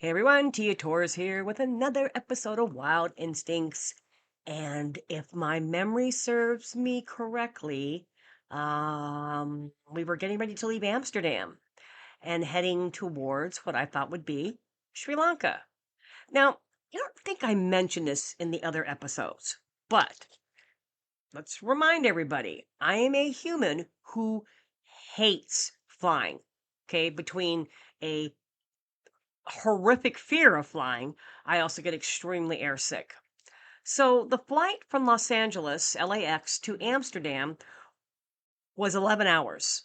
Hey everyone, Tia Torres here with another episode of Wild Instincts. And if my memory serves me correctly, we were getting ready to leave Amsterdam and heading towards what I thought would be Sri Lanka. Now, I don't think I mentioned this in the other episodes, but let's remind everybody I am a human who hates flying. Okay, between a horrific fear of flying, I also get extremely airsick. So the flight from Los Angeles, LAX, to Amsterdam was 11 hours.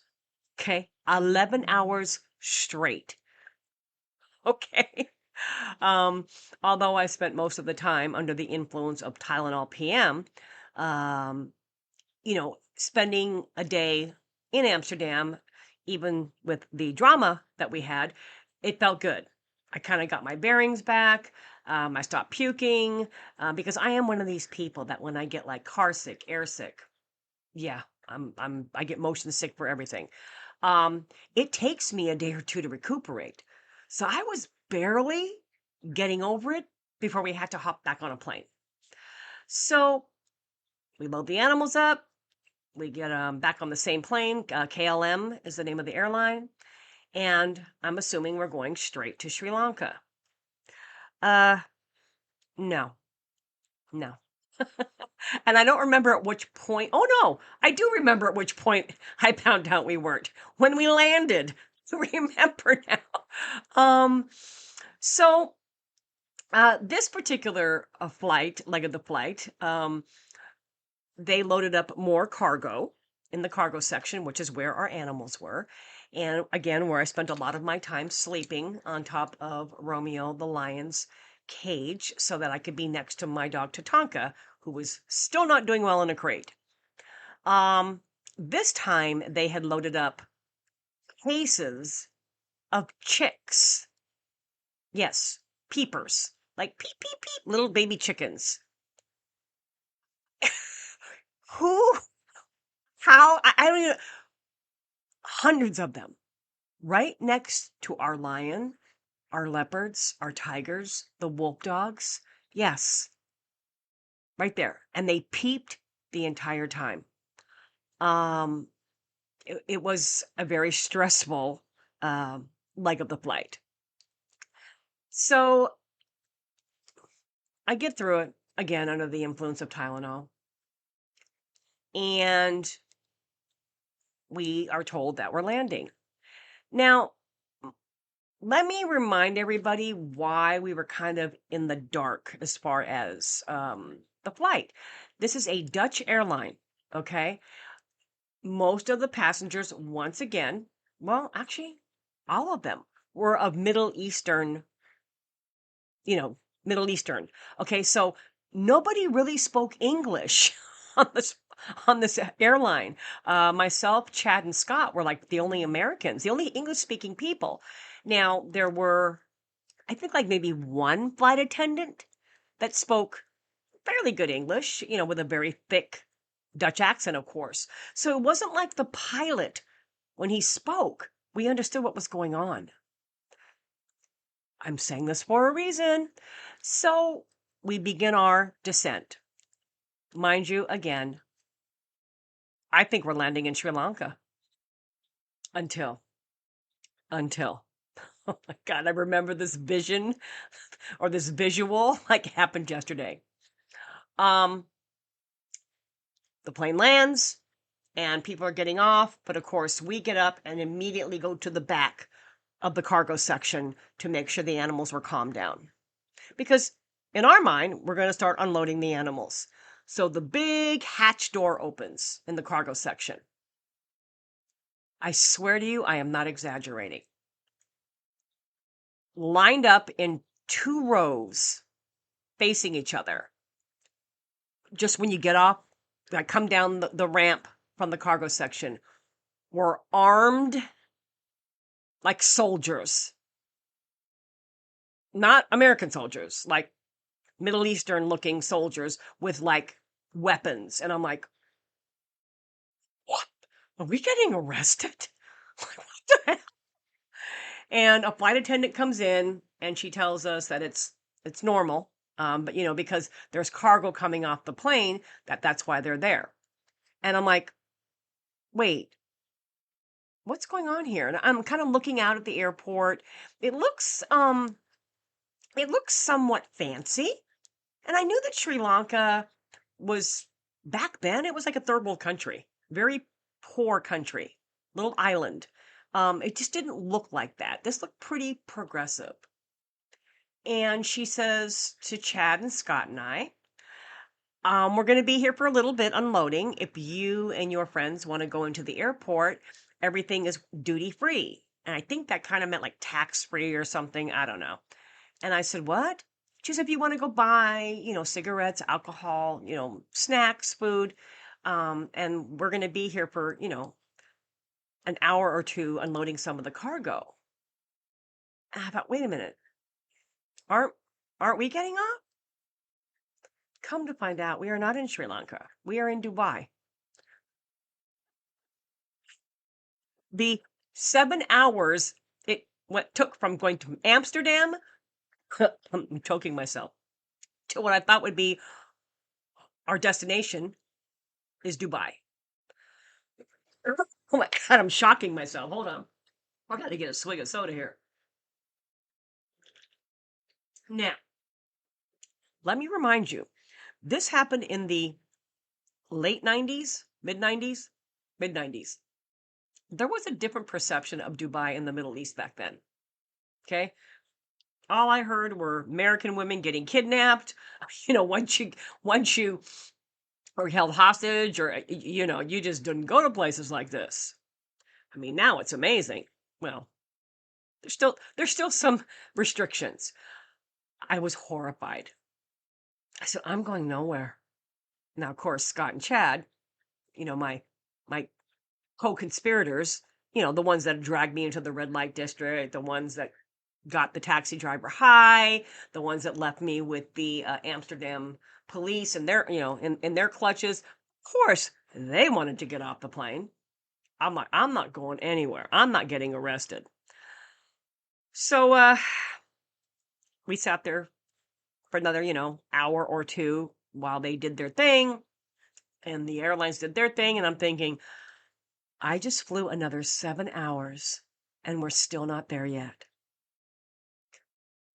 Okay. 11 hours straight. Okay. Um, Although I spent most of the time under the influence of Tylenol PM, um, spending a day in Amsterdam, even with the drama that we had, it felt good. I kind of got my bearings back. I stopped puking because I am one of these people that when I get like car sick, air sick, yeah, I get motion sick for everything. It takes me a day or two to recuperate. So I was barely getting over it before we had to hop back on a plane. So we load the animals up. We get back on the same plane. KLM is the name of the airline. And I'm assuming we're going straight to Sri Lanka. Uh, no, no. And I don't remember at which point. Oh, no, I do remember at which point I found out we weren't. When we landed. Remember now. So this particular leg of the flight, they loaded up more cargo in the cargo section, which is where our animals were. And again, where I spent a lot of my time sleeping on top of Romeo the lion's cage so that I could be next to my dog Tatanka, who was still not doing well in a crate. This time they had loaded up cases of chicks. Yes, peepers. Like peep, peep, peep, little baby chickens. Who, how, I don't even, hundreds of them right next to our lion, our leopards, our tigers, the wolf dogs. Yes, right there. And they peeped the entire time. Um, it was a very stressful leg of the flight. So I get through it again under the influence of Tylenol. And we are told that we're landing. Now, let me remind everybody why we were kind of in the dark as far as the flight. This is a Dutch airline, okay? Most of the passengers, once again, well, actually, all of them were of Middle Eastern, Middle Eastern. Okay, so nobody really spoke English on this airline. Myself, Chad, and Scott were like the only Americans, the only English-speaking people. Now, there were, I think, like maybe one flight attendant that spoke fairly good English, with a very thick Dutch accent, of course. So it wasn't like the pilot, when he spoke, we understood what was going on. I'm saying this for a reason. So we begin our descent. Mind you, again, I think we're landing in Sri Lanka until, oh my God, I remember this vision or this visual like it happened yesterday. The plane lands and people are getting off, but of course we get up and immediately go to the back of the cargo section to make sure the animals were calmed down. Because in our mind, we're going to start unloading the animals. So the big hatch door opens in the cargo section. I swear to you, I am not exaggerating. Lined up in 2 rows facing each other. Just when you get off, I come down the ramp from the cargo section, were armed like soldiers. Not American soldiers, like Middle Eastern looking soldiers with like weapons. And I'm like, what? Are we getting arrested? Like, what the hell? And a flight attendant comes in and she tells us that it's normal, but because there's cargo coming off the plane, that's why they're there. And I'm like, wait, what's going on here? And I'm kind of looking out at the airport. It looks um it looks somewhat fancy. And I knew that Sri Lanka was, back then, it was like a third world country, very poor country, little island. It just didn't look like that. This looked pretty progressive. And she says to Chad and Scott and I, we're going to be here for a little bit unloading. If you and your friends want to go into the airport, everything is duty free. And I think that kind of meant like tax free or something. I don't know. And I said, what? She said, if you want to go buy, cigarettes, alcohol, snacks, food, and we're going to be here for, an hour or two unloading some of the cargo. And I thought, wait a minute, aren't aren't we getting off? Come to find out, we are not in Sri Lanka. We are in Dubai. The 7 hours it what took from going to Amsterdam, I'm choking myself, to what I thought would be our destination is Dubai. Oh my God, I'm shocking myself. Hold on. I got to get a swig of soda here. Now, let me remind you, this happened in the late 90s, mid 90s, mid 90s. There was a different perception of Dubai in the Middle East back then. Okay. All I heard were American women getting kidnapped. Once you were held hostage, or you just didn't go to places like this. I mean, now it's amazing. Well, there's still some restrictions. I was horrified. I said, I'm going nowhere. Now, of course, Scott and Chad, my co-conspirators, the ones that dragged me into the red light district, the ones that got the taxi driver high, the ones that left me with the Amsterdam police and their, in their clutches. Of course, they wanted to get off the plane. I'm not going anywhere. I'm not getting arrested. So we sat there for another, hour or two while they did their thing and the airlines did their thing. And I'm thinking, I just flew another 7 hours and we're still not there yet.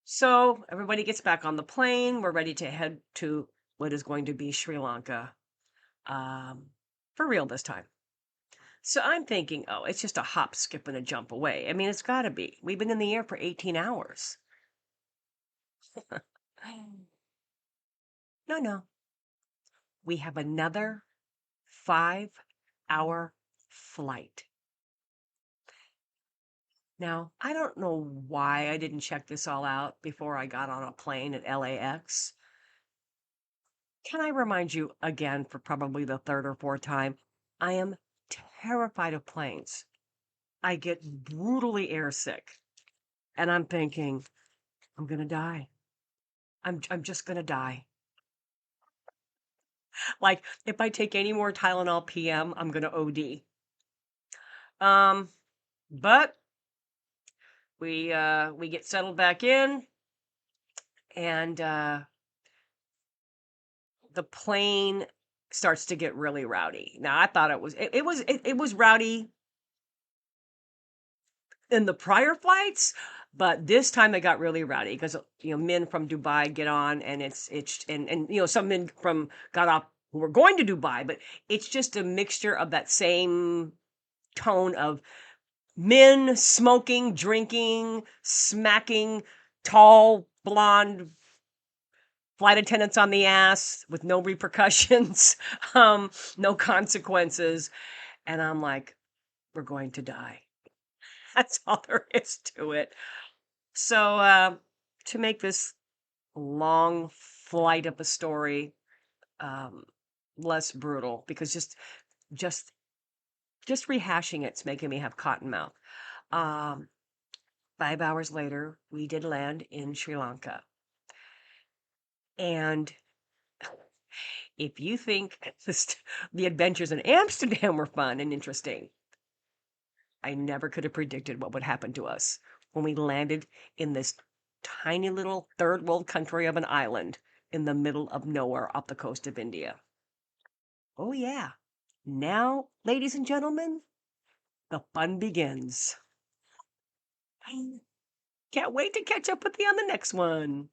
So everybody gets back on the plane. We're ready to head to what is going to be Sri Lanka, for real this time. So I'm thinking, oh, it's just a hop, skip, and a jump away. I mean, it's got to be. We've been in the air for 18 hours. No. We have another 5-hour flight. Now, I don't know why I didn't check this all out before I got on a plane at LAX. Can I remind you again, for probably the third or fourth time, I am terrified of planes. I get brutally airsick. And I'm thinking, I'm going to die. I'm just going to die. Like, if I take any more Tylenol PM, I'm going to OD. But we get settled back in, and the plane starts to get really rowdy. Now, I thought it was rowdy in the prior flights, but this time they got really rowdy because men from Dubai get on, and it's and some men from got off who were going to Dubai, but it's just a mixture of that same tone of men smoking, drinking, smacking tall blonde flight attendants on the ass with no repercussions, no consequences, and I'm like, we're going to die. That's all there is to it. So to make this long flight of a story less brutal, because just rehashing it's making me have cotton mouth. 5 hours later, we did land in Sri Lanka. And if you think the adventures in Amsterdam were fun and interesting, I never could have predicted what would happen to us when we landed in this tiny little third world country of an island in the middle of nowhere off the coast of India. Oh, yeah. Now, ladies and gentlemen, the fun begins. Can't wait to catch up with you on the next one.